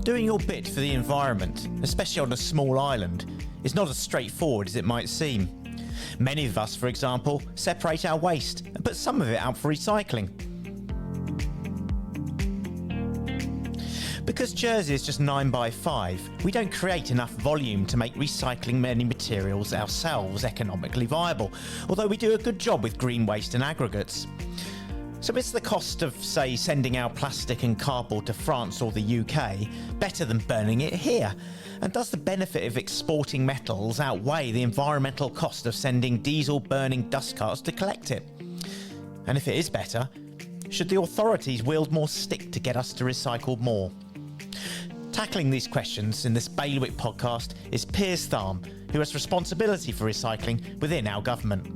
Doing your bit for the environment, especially on a small island, is not as straightforward as it might seem. Many of us, for example, separate our waste and put some of it out for recycling. Because Jersey is just 9 by 5, we don't create enough volume to make recycling many materials ourselves economically viable, although we do a good job with green waste and aggregates. So is the cost of, say, sending our plastic and cardboard to France or the UK better than burning it here? And does the benefit of exporting metals outweigh the environmental cost of sending diesel-burning dust carts to collect it? And if it is better, should the authorities wield more stick to get us to recycle more? Tackling these questions in this Bailiwick podcast is Piers Tharme, who has responsibility for recycling within our government.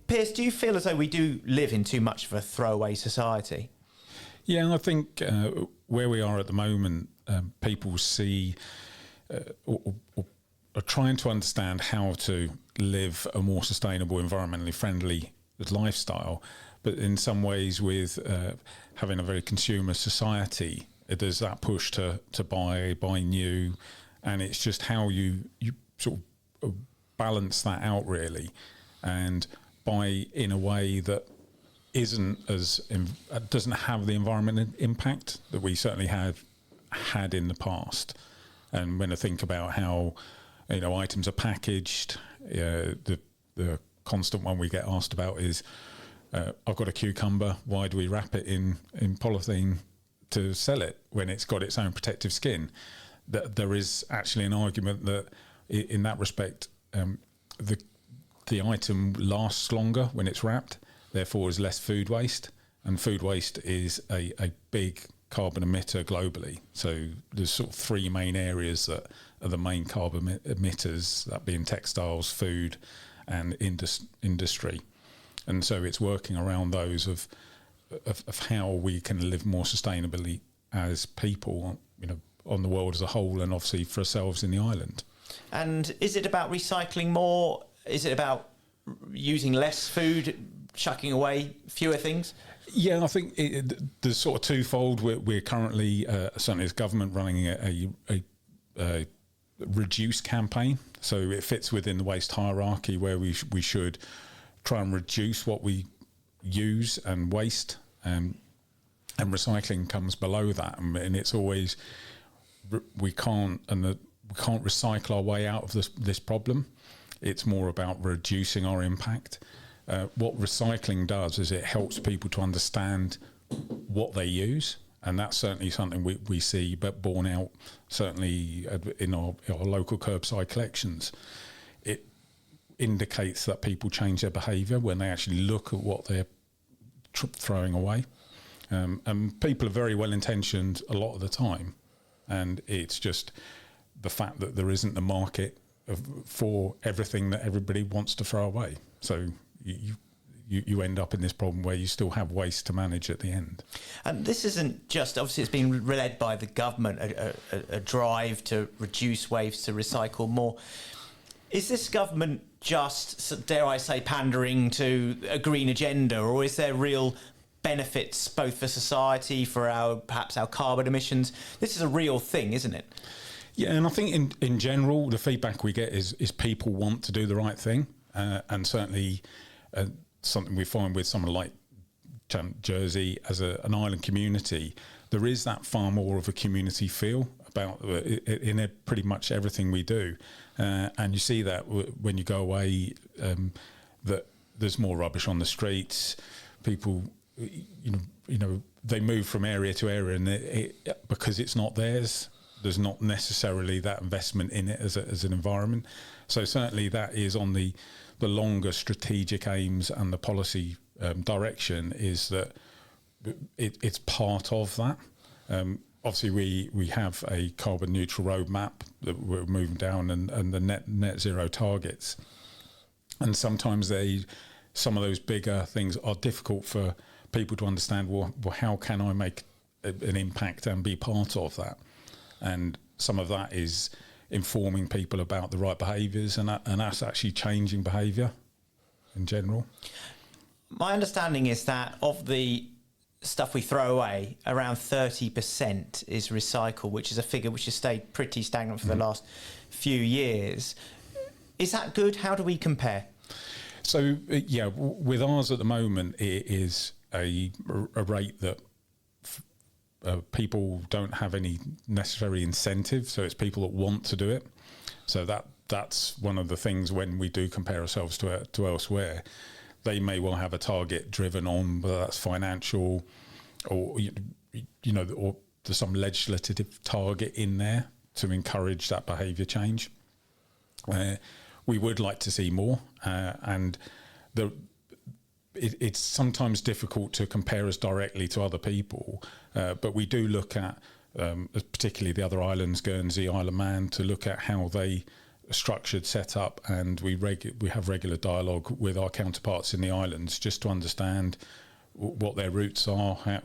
Piers, do you feel as though we do live in too much of a throwaway society? Yeah, I think where we are at the moment, people see or are trying to understand how to live a more sustainable, environmentally friendly lifestyle. But in some ways, with having a very consumer society, there's that push to buy new, and it's just how you sort of balance that out really, and buy in a way that isn't doesn't have the environmental impact that we certainly have had in the past. And when I think about how items are packaged, the constant one we get asked about is, I've got a cucumber, why do we wrap it in polythene to sell it when it's got its own protective skin? That there is actually an argument that in that respect, the item lasts longer when it's wrapped, therefore is less food waste, and food waste is a big carbon emitter globally. So there's sort of three main areas that are the main carbon emitters, that being textiles, food and industry. And so it's working around those of how we can live more sustainably as people, on the world as a whole, and obviously for ourselves in the island. And is it about recycling more? Is it about using less food, chucking away fewer things? Yeah, I think there's sort of twofold. We're currently, certainly as government, running a reduce campaign. So it fits within the waste hierarchy where we should try and reduce what we use and waste, and recycling comes below that. And it's always, we can't recycle our way out of this problem. It's more about reducing our impact. What recycling does is it helps people to understand what they use, and that's certainly something we see, but borne out certainly in our local curbside collections. It indicates that people change their behaviour when they actually look at what they're throwing away. And people are very well intentioned a lot of the time, and it's just the fact that there isn't a market for everything that everybody wants to throw away. So you end up in this problem where you still have waste to manage at the end. And this isn't just, obviously it's been led by the government, a drive to reduce waste, to recycle more. Is this government just, dare I say, pandering to a green agenda, or is there real benefits both for society, for perhaps our carbon emissions? This is a real thing, isn't it? Yeah, and I think in general, the feedback we get is people want to do the right thing, and certainly something we find with someone like Jersey as an island community, there is that far more of a community feel about in pretty much everything we do, and you see that when you go away, that there's more rubbish on the streets. People, they move from area to area, and because it's not theirs, there's not necessarily that investment in it as an environment. So certainly that is on the longer strategic aims and the policy direction, is that it's part of that. Obviously we have a carbon neutral roadmap that we're moving down, and the net zero targets. And sometimes some of those bigger things are difficult for people to understand. Well, how can I make an impact and be part of that? And some of that is informing people about the right behaviours, and that's actually changing behaviour in general. My understanding is that of the stuff we throw away, around 30% is recycled, which is a figure which has stayed pretty stagnant for the last few years. Is that good? How do we compare? So, with ours at the moment, it is a rate that people don't have any necessary incentive. So it's people that want to do it. So that's one of the things when we do compare ourselves to elsewhere. They may well have a target driven on whether that's financial or, or there's some legislative target in there to encourage that behaviour change. We would like to see more, and it's sometimes difficult to compare us directly to other people, but we do look at, particularly the other islands, Guernsey, Isle of Man, to look at how they structured, set up, and we have regular dialogue with our counterparts in the islands just to understand what their routes are, how,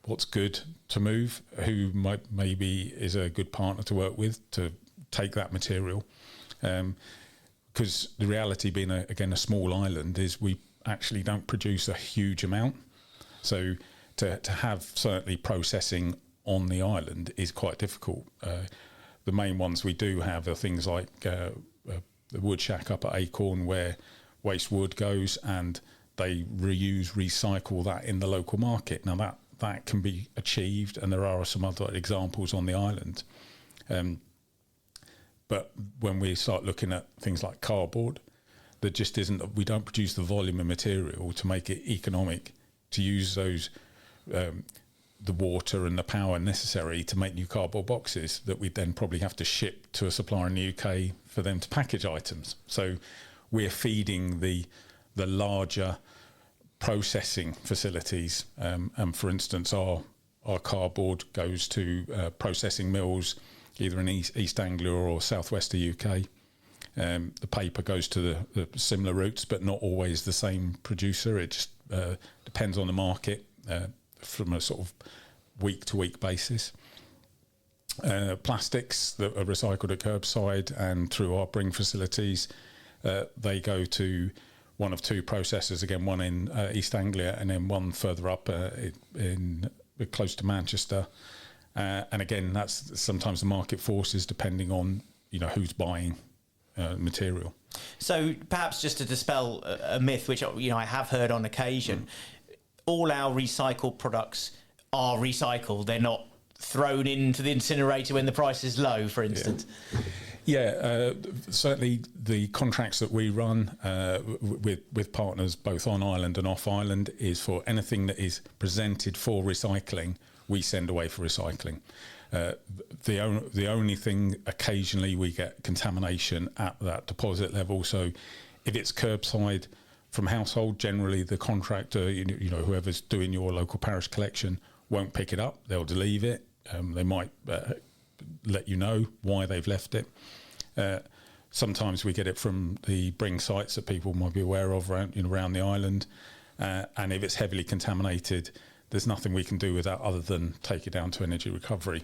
what's good to move, who maybe is a good partner to work with to take that material. Because the reality being, a small island, is we actually don't produce a huge amount. So to have certainly processing on the island is quite difficult. The main ones we do have are things like the wood shack up at Acorn, where waste wood goes and they recycle that in the local market. Now that can be achieved, and there are some other examples on the island. But when we start looking at things like cardboard, there just isn't. We don't produce the volume of material to make it economic to use those. The water and the power necessary to make new cardboard boxes that we then probably have to ship to a supplier in the UK for them to package items. So we're feeding the larger processing facilities. And for instance, our cardboard goes to processing mills either in East Anglia or southwest of the UK. The paper goes to the similar routes, but not always the same producer. It just depends on the market. From a sort of week-to-week basis. Plastics that are recycled at curbside and through our Bring facilities, they go to one of two processors, again, one in East Anglia and then one further up in close to Manchester. And again, that's sometimes the market forces depending on, who's buying material. So perhaps just to dispel a myth, which, I have heard on occasion, all our recycled products are recycled. They're not thrown into the incinerator when the price is low, for instance. Certainly the contracts that we run with partners both on island and off island is for anything that is presented for recycling, we send away for recycling. The only thing, occasionally we get contamination at that deposit level. So if it's curbside from household, generally the contractor, whoever's doing your local parish collection won't pick it up. They'll leave it. They might let you know why they've left it. Sometimes we get it from the Bring sites that people might be aware of around the island. And if it's heavily contaminated, there's nothing we can do with that other than take it down to energy recovery.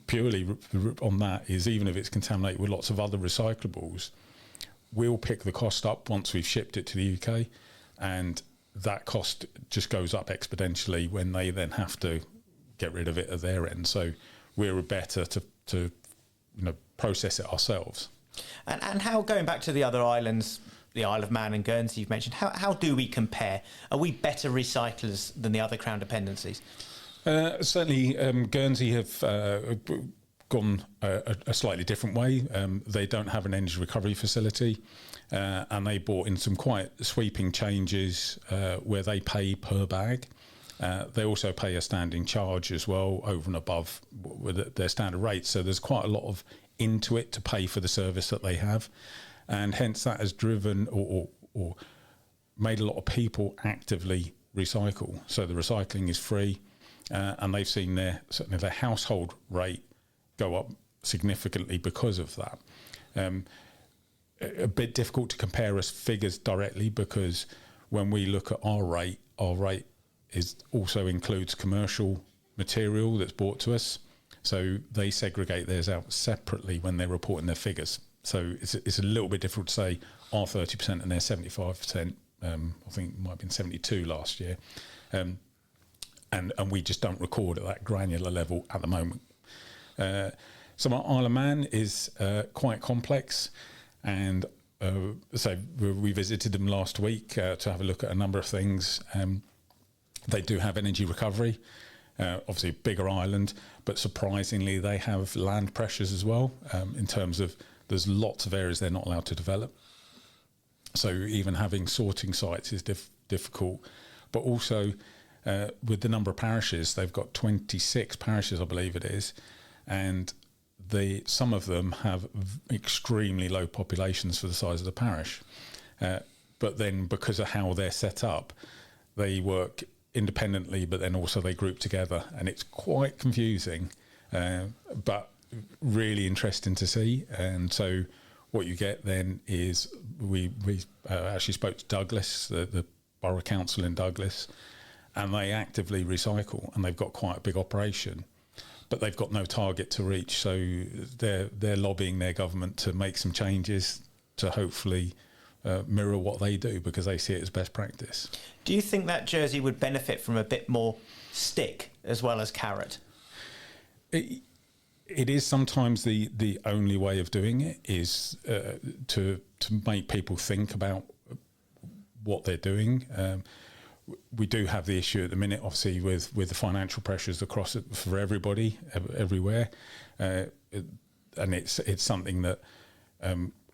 Purely on that is, even if it's contaminated with lots of other recyclables, we'll pick the cost up once we've shipped it to the UK, and that cost just goes up exponentially when they then have to get rid of it at their end. So we're better to process it ourselves. And how, going back to the other islands, the Isle of Man and Guernsey you've mentioned, how do we compare? Are we better recyclers than the other Crown dependencies? Certainly, Guernsey have gone a slightly different way. They don't have an energy recovery facility, and they brought in some quite sweeping changes where they pay per bag. They also pay a standing charge as well over and above with their standard rates. So there's quite a lot of into it to pay for the service that they have, and hence that has driven or made a lot of people actively recycle. So the recycling is free, and they've seen certainly their household rate go up significantly because of that. A bit difficult to compare us figures directly, because when we look at our rate also includes commercial material that's brought to us. So they segregate theirs out separately when they're reporting their figures. So it's a little bit difficult to say our 30% and their 75% I think it might have been 72 last year. And we just don't record at that granular level at the moment. So my Isle of Man is quite complex, and so we visited them last week to have a look at a number of things. They do have energy recovery, obviously a bigger island, but surprisingly they have land pressures as well, in terms of there's lots of areas they're not allowed to develop. So even having sorting sites is difficult, but also with the number of parishes, they've got 26 parishes, I believe it is, and some of them have extremely low populations for the size of the parish. But then because of how they're set up, they work independently, but then also they group together, and it's quite confusing, but really interesting to see. And so what you get then is we actually spoke to Douglas, the Borough Council in Douglas, and they actively recycle, and they've got quite a big operation, but they've got no target to reach. So they're lobbying their government to make some changes to hopefully mirror what they do, because they see it as best practice. Do you think that Jersey would benefit from a bit more stick as well as carrot? It is sometimes the only way of doing it is to make people think about what they're doing. We do have the issue at the minute, obviously, with the financial pressures across it for everybody, everywhere, and it's something that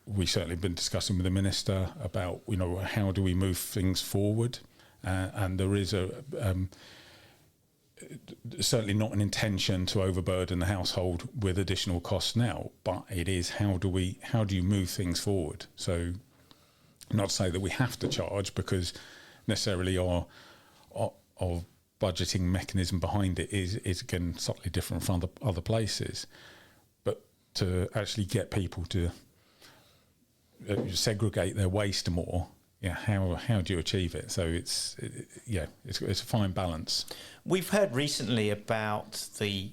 we certainly have been discussing with the minister about. How do we move things forward? And there is certainly not an intention to overburden the household with additional costs now, but it is how do you move things forward? So, not to say that we have to charge, because necessarily our budgeting mechanism behind it is again slightly different from other places, but to actually get people to segregate their waste more. How do you achieve it? So it's a fine balance. We've heard recently about the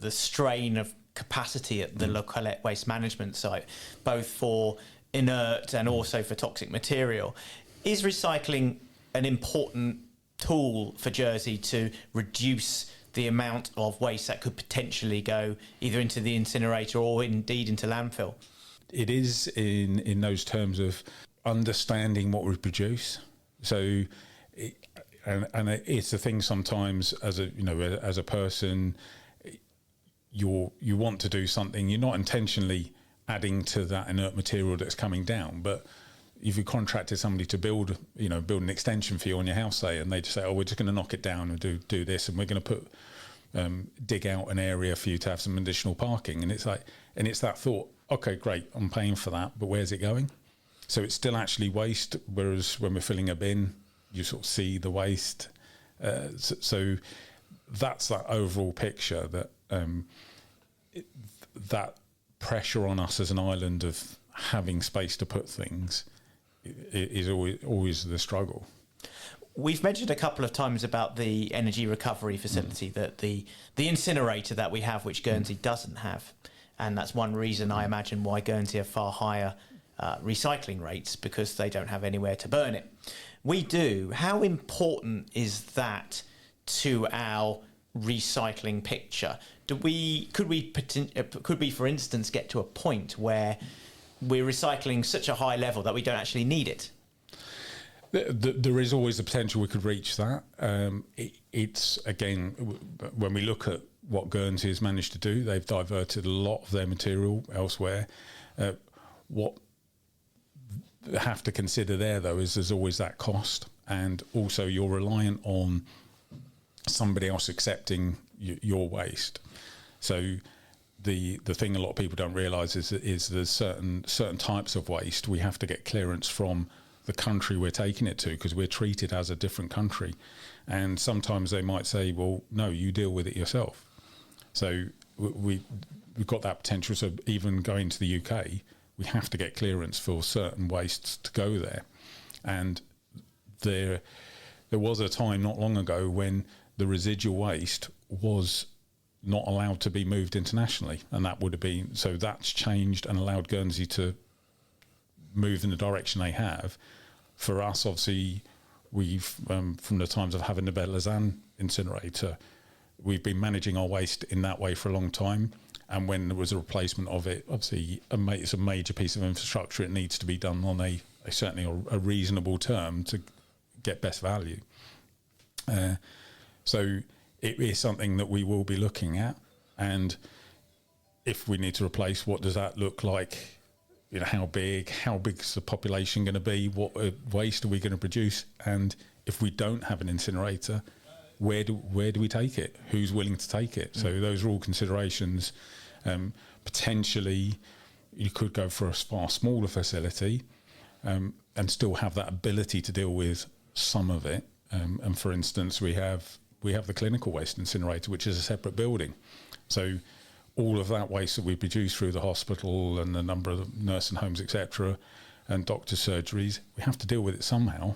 strain of capacity at the local waste management site, both for inert and also for toxic material. Is recycling an important tool for Jersey to reduce the amount of waste that could potentially go either into the incinerator or indeed into landfill? It is in those terms of understanding what we produce. So, it's a thing sometimes as a person, you want to do something. You're not intentionally adding to that inert material that's coming down, but if you contracted somebody to build an extension for you on your house, say, and they just say, we're just going to knock it down and do this, and we're going to dig out an area for you to have some additional parking, and it's that thought, okay, great, I'm paying for that, but where's it going? So it's still actually waste, whereas when we're filling a bin, you sort of see the waste. So that's that overall picture, that that pressure on us as an island of having space to put things is always the struggle. We've mentioned a couple of times about the energy recovery facility, that the incinerator that we have, which Guernsey doesn't have. And that's one reason, I imagine, why Guernsey have far higher recycling rates, because they don't have anywhere to burn it. We do. How important is that to our recycling picture? Could we, for instance, get to a point where we're recycling such a high level that we don't actually need it? There is always the potential we could reach that. It's, again, when we look at what Guernsey has managed to do, they've diverted a lot of their material elsewhere. What they have to consider there, though, is there's always that cost, and also you're reliant on somebody else accepting your waste. So the thing a lot of people don't realise is there's certain types of waste we have to get clearance from the country we're taking it to, because we're treated as a different country, and sometimes they might say, well, no, you deal with it yourself. So we've got that potential. So even going to the UK, we have to get clearance for certain wastes to go there. And there was a time not long ago when the residual waste was not allowed to be moved internationally, and that would have been, so that's changed and allowed Guernsey to move in the direction they have. for us, obviously, we've from the times of having the Belazan incinerator, we've been managing our waste in that way for a long time. And when there was a replacement of it, obviously, it's a major piece of infrastructure. It needs to be done on certainly a reasonable term to get best value. So it is something that we will be looking at. And if we need to replace, what does that look like? You know, how big is the population going to be? What waste are we going to produce? And if we don't have an incinerator, where do we take it? Who's willing to take it? So those are all considerations. Potentially, you could go for a far smaller facility and still have that ability to deal with some of it. And for instance, we have the clinical waste incinerator, which is a separate building. So all of that waste that we produce through the hospital and the number of nursing homes, etc., and doctor surgeries, we have to deal with it somehow.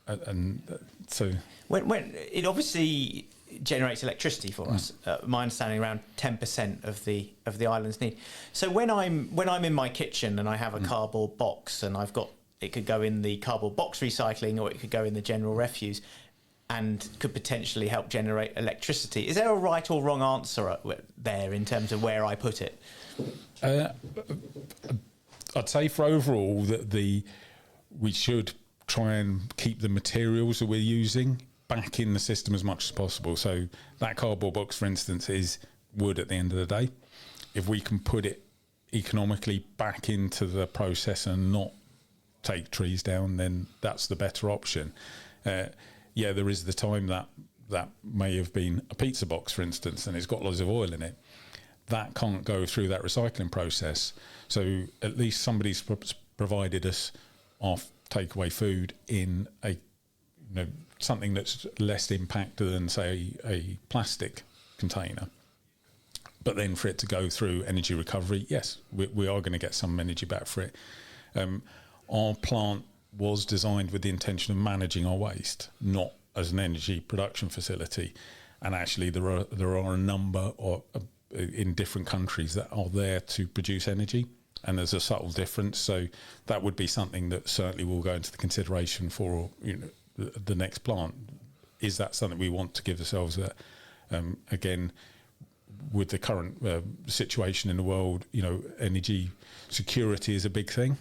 And so when it obviously generates electricity for us, my understanding around 10% of the island's need. So when I'm in my kitchen and I have a cardboard box and it could go in the cardboard box recycling or it could go in the general refuse and could potentially help generate electricity. Is there a right or wrong answer there in terms of where I put it? I'd say for overall that we should try and keep the materials that we're using back in the system as much as possible. So that cardboard box, for instance, is wood at the end of the day. If we can put it economically back into the process and not take trees down, then that's the better option. There is the time that may have been a pizza box, for instance, and it's got loads of oil in it. That can't go through that recycling process. So at least somebody's provided us our takeaway food in something that's less impacted than, say, a plastic container. But then for it to go through energy recovery, yes, we are going to get some energy back for it. Our plant was designed with the intention of managing our waste, not as an energy production facility. And actually, there are a number in different countries that are there to produce energy, and there's a subtle difference. So that would be something that certainly will go into the consideration for the next plant. Is that something we want to give ourselves? Again, with the current situation in the world, energy security is a big thing.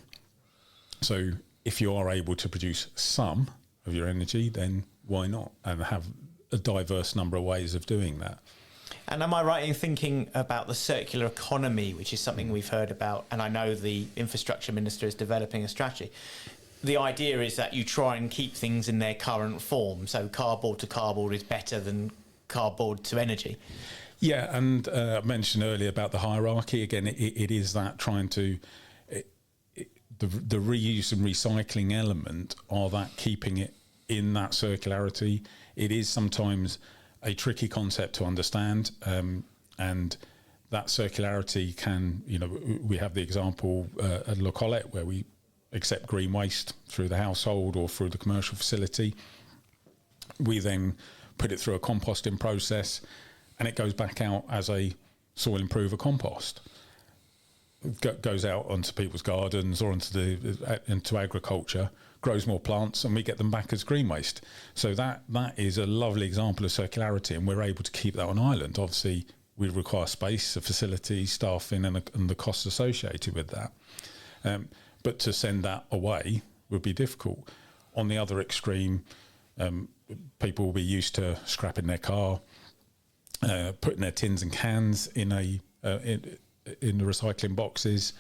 So if you are able to produce some of your energy, then why not? And have a diverse number of ways of doing that. And am I right in thinking about the circular economy, which is something we've heard about, and I know the infrastructure minister is developing a strategy? The idea is that you try and keep things in their current form. So cardboard to cardboard is better than cardboard to energy. Yeah, and I mentioned earlier about the hierarchy. Again, it is that trying to... The reuse and recycling element are that keeping it in that circularity. It is sometimes a tricky concept to understand, and that circularity can, we have the example at Le Collet where we accept green waste through the household or through the commercial facility. We then put it through a composting process and it goes back out as a soil improver compost. Goes out onto people's gardens or into agriculture, grows more plants, and we get them back as green waste. So that is a lovely example of circularity, and we're able to keep that on island. Obviously, we require space, a facility, staffing, and the costs associated with that. But to send that away would be difficult. On the other extreme, people will be used to scrapping their car, putting their tins and cans in the recycling boxes,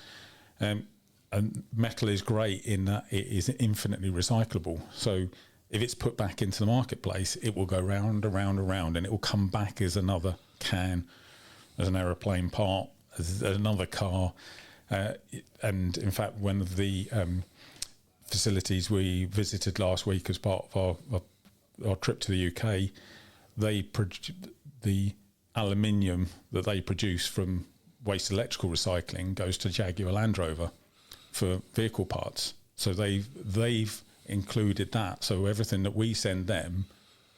and metal is great in that it is infinitely recyclable. So if it's put back into the marketplace, it will go round and round and round, and it will come back as another can, as an aeroplane part, as another car. And in fact, one of the facilities we visited last week as part of our trip to the UK, the aluminium that they produce from waste electrical recycling goes to Jaguar Land Rover for vehicle parts. So they've included that. So everything that we send them,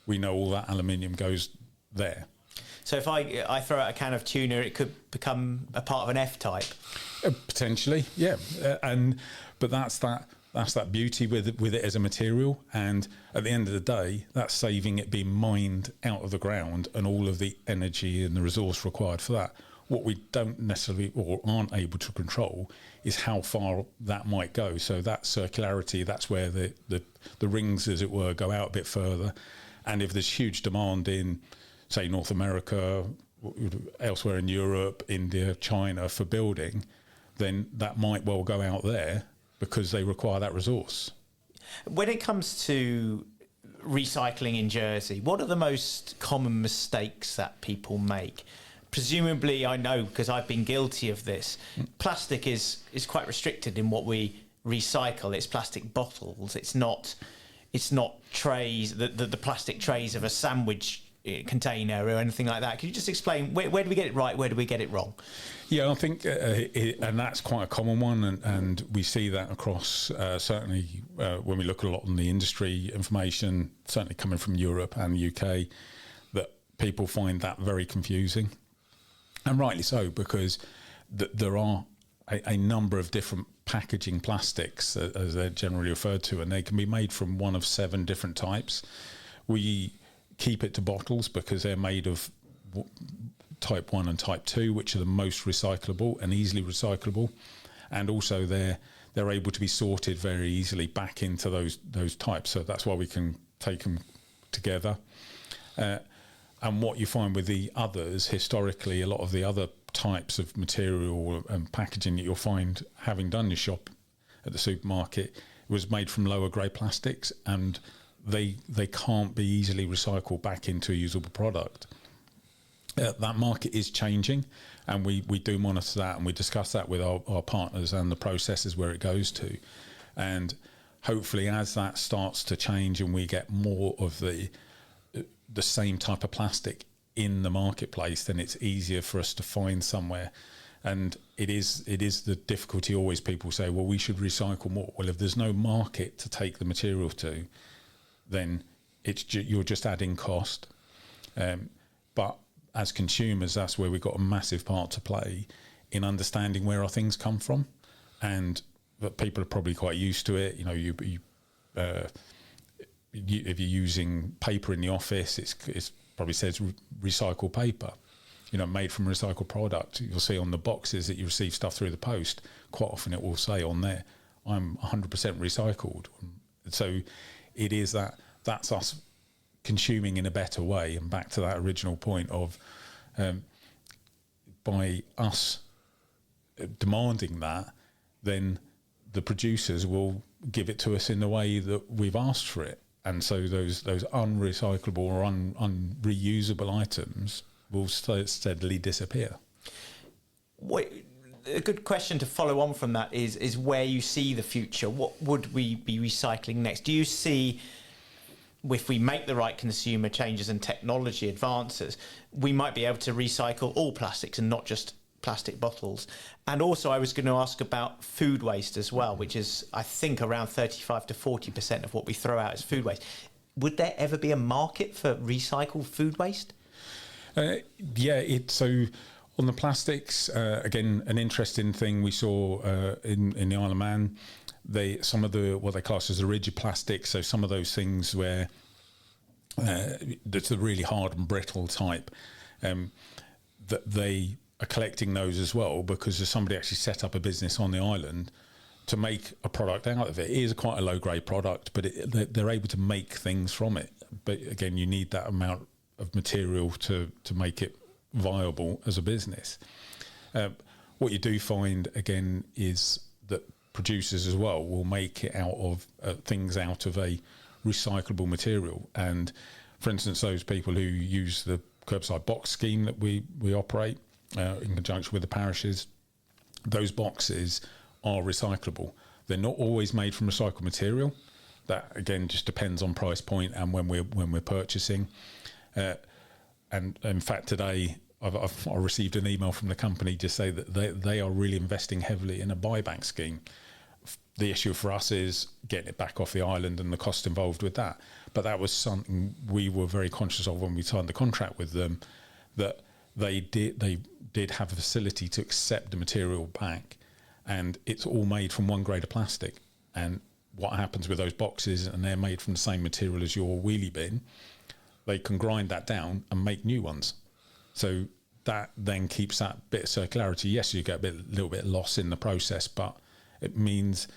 we know all that aluminium goes there. So if I throw out a can of tuna, it could become a part of an F-type? Potentially, yeah. But that's that's that beauty with it as a material. And at the end of the day, that's saving it being mined out of the ground and all of the energy and the resource required for that. What we don't necessarily or aren't able to control is how far that might go. So that circularity, that's where the rings, as it were, go out a bit further. And if there's huge demand in, say, North America, elsewhere in Europe, India, China for building, then that might well go out there because they require that resource. When it comes to recycling in Jersey, what are the most common mistakes that people make? Presumably, I know because I've been guilty of this, plastic is quite restricted in what we recycle. It's plastic bottles. It's not trays, the plastic trays of a sandwich container or anything like that. Can you just explain where do we get it right, where do we get it wrong? Yeah, I think, and that's quite a common one, and we see that across, certainly when we look a lot on the industry information, certainly coming from Europe and the UK, that people find that very confusing. And rightly so, because there are a number of different packaging plastics, as they're generally referred to, and they can be made from one of 7 different types. We keep it to bottles because they're made of type 1 and type 2, which are the most recyclable and easily recyclable. And also they're able to be sorted very easily back into those types. So that's why we can take them together. And what you find with the others, historically, a lot of the other types of material and packaging that you'll find having done your shop at the supermarket was made from lower grade plastics, and they can't be easily recycled back into a usable product. That market is changing, and we do monitor that, and we discuss that with our partners and the processes where it goes to. And hopefully as that starts to change and we get more of the same type of plastic in the marketplace, then it's easier for us to find somewhere. And it is the difficulty always. People say, well, we should recycle more. Well, if there's no market to take the material to, then you're just adding cost. But as consumers, that's where we've got a massive part to play in understanding where our things come from. And that people are probably quite used to it. You know, if you're using paper in the office, it's probably says recycled paper, you know, made from recycled product. You'll see on the boxes that you receive stuff through the post, quite often it will say on there, I'm 100% recycled. So it is that's us consuming in a better way. And back to that original point of by us demanding that, then the producers will give it to us in the way that we've asked for it. And so those unrecyclable or unreusable items will steadily disappear. A good question to follow on from that is where you see the future. What would we be recycling next? Do you see, if we make the right consumer changes and technology advances, we might be able to recycle all plastics and not just plastic bottles? And also I was going to ask about food waste as well, which is, I think, around 35 to 40% of what we throw out is food waste. Would there ever be a market for recycled food waste? So on the plastics, again, an interesting thing we saw in the Isle of Man, some of what they class as the rigid plastics, so some of those things where that's the really hard and brittle type, that they are collecting those as well, because there's somebody actually set up a business on the island to make a product out of it. It is quite a low grade product, but they're able to make things from it. But again, you need that amount of material to make it viable as a business. What you do find again is that producers as well will make it out of things out of a recyclable material. And for instance, those people who use the curbside box scheme that we operate in conjunction with the parishes, those boxes are recyclable. They're not always made from recycled material. That again just depends on price point and when we're purchasing. And in fact, today I received an email from the company to say that they are really investing heavily in a buyback scheme. The issue for us is getting it back off the island and the cost involved with that. But that was something we were very conscious of when we signed the contract with them, that they did have a facility to accept the material back, and it's all made from one grade of plastic. And what happens with those boxes, and they're made from the same material as your wheelie bin, they can grind that down and make new ones. So that then keeps that bit of circularity. Yes, you get a little bit of loss in the process, but it means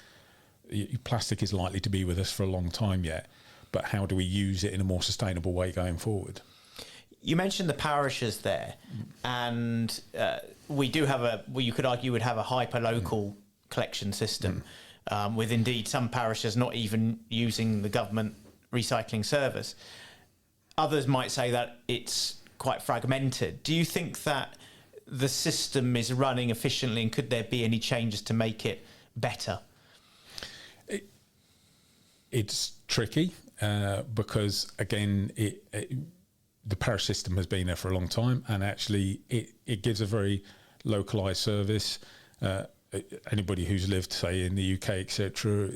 plastic is likely to be with us for a long time yet. But how do we use it in a more sustainable way going forward? You mentioned the parishes there, and we do have you could argue would have a hyper-local collection system, with indeed some parishes not even using the government recycling service. Others might say that it's quite fragmented. Do you think that the system is running efficiently, and could there be any changes to make it better? It's tricky because, again, the parish system has been there for a long time, and actually it gives a very localised service. Anybody who's lived, say, in the UK, etc.,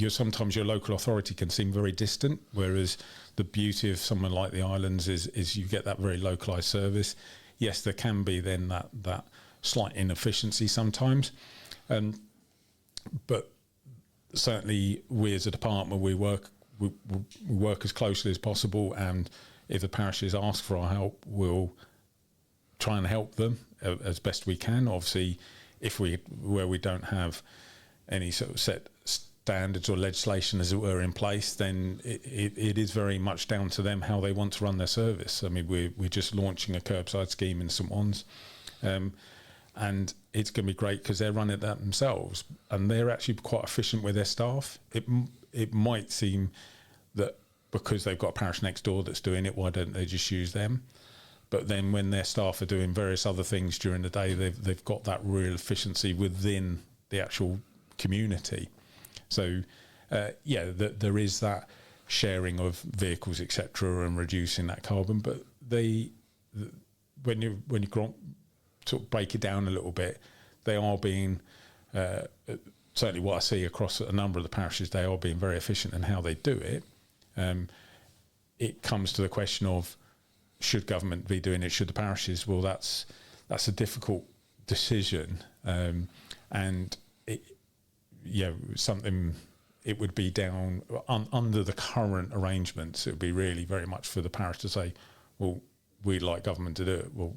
sometimes your local authority can seem very distant, whereas the beauty of somewhere like the islands is you get that very localised service. Yes, there can be then that slight inefficiency sometimes, but certainly we as a department, we work as closely as possible, and if the parishes ask for our help, we'll try and help them as best we can. Obviously, where we don't have any sort of set standards or legislation, as it were, in place, then it is very much down to them how they want to run their service. I mean, we're just launching a curbside scheme in St Ones, and it's going to be great because they're running that themselves, and they're actually quite efficient with their staff. It might seem that because they've got a parish next door that's doing it, why don't they just use them? But then when their staff are doing various other things during the day, they've got that real efficiency within the actual community. So, there is that sharing of vehicles, etc., and reducing that carbon. But when you sort of break it down a little bit, they are being certainly what I see across a number of the parishes. They are being very efficient in how they do it. It comes to the question of, should government be doing it? Should the parishes? Well, that's a difficult decision, and something it would be down under the current arrangements. It would be really very much for the parish to say, well, we'd like government to do it. Well,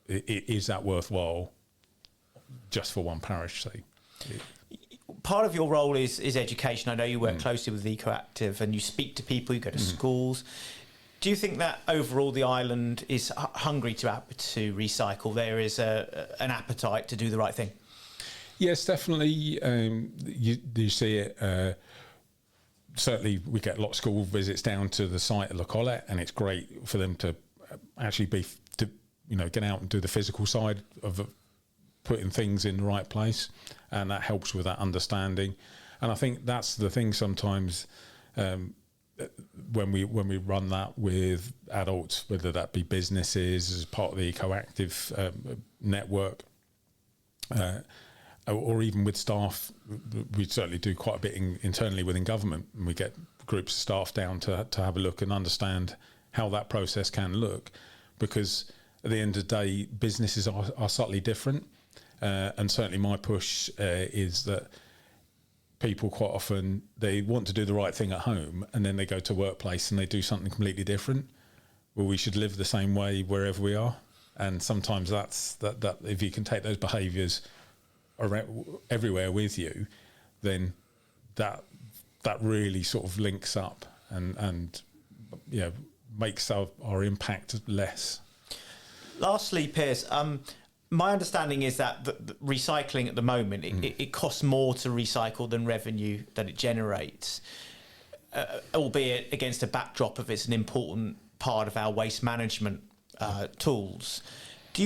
is that worthwhile just for one parish, say? Part of your role is education. I know you work closely with EcoActive, and you speak to people, you go to schools. Do you think that overall the island is hungry to recycle? There is an appetite to do the right thing? Yes, definitely. You see it. Certainly, we get a lot of school visits down to the site at La Collette, and it's great for them to actually get out and do the physical side of putting things in the right place, and that helps with that understanding. And I think that's the thing sometimes when we run that with adults, whether that be businesses as part of the EcoActive network, or even with staff. We certainly do quite a bit internally within government, and we get groups of staff down to have a look and understand how that process can look, because at the end of the day, businesses are subtly different, and certainly my push is that people quite often, they want to do the right thing at home, and then they go to a workplace and they do something completely different. Well, we should live the same way wherever we are, and sometimes that's that if you can take those behaviours everywhere with you, then that really sort of links up and makes our impact less. Lastly, Piers, my understanding is that the recycling at the moment, it costs more to recycle than revenue that it generates, albeit against a backdrop of it's an important part of our waste management tools. Do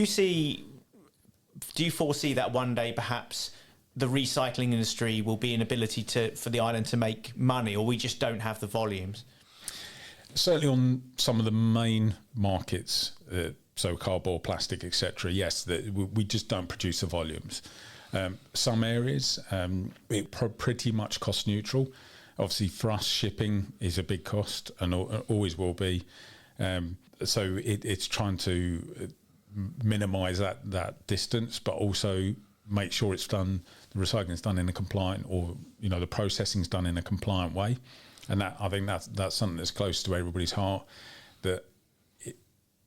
you foresee that one day perhaps the recycling industry will be an ability for the island to make money, or we just don't have the volumes? Certainly on some of the main markets, so cardboard, plastic, etc. Yes, we just don't produce the volumes. Some areas, it pretty much cost neutral. Obviously, for us, shipping is a big cost and always will be. So it's trying to minimise that distance, but also make sure it's done, the recycling's done in a compliant, or the processing's done in a compliant way. And that, I think that's something that's close to everybody's heart. That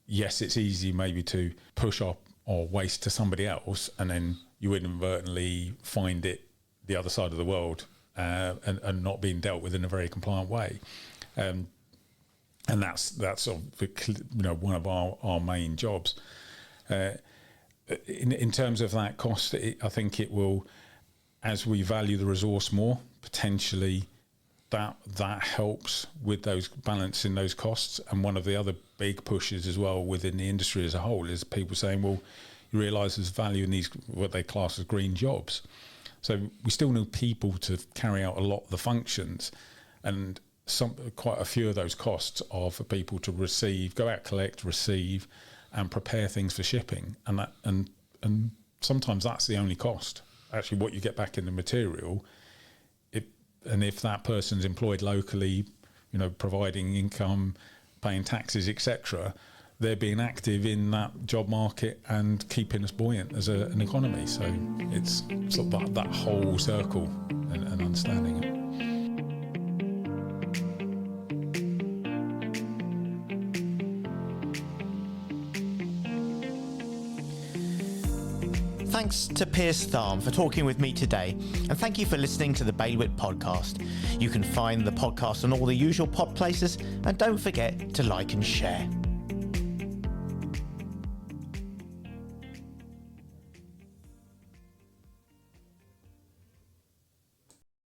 yes, it's easy maybe to push up or waste to somebody else, and then you inadvertently find it the other side of the world, and not being dealt with in a very compliant way. And that's sort of, one of our main jobs. In terms of that cost, I think it will, as we value the resource more, potentially that helps with those balancing those costs. And one of the other big pushes as well within the industry as a whole is people saying, well, you realise there's value in these, what they class as green jobs. So we still need people to carry out a lot of the functions, and quite a few of those costs are for people to receive, go out, collect, receive, and prepare things for shipping. And sometimes that's the only cost. Actually, what you get back in the material, and if that person's employed locally, providing income, paying taxes, etc., they're being active in that job market and keeping us buoyant as an economy. So it's sort of that whole circle and understanding it. Thanks to Piers Tharme for talking with me today, and thank you for listening to the Bailiwick Podcast. You can find the podcast on all the usual pod places, and don't forget to like and share.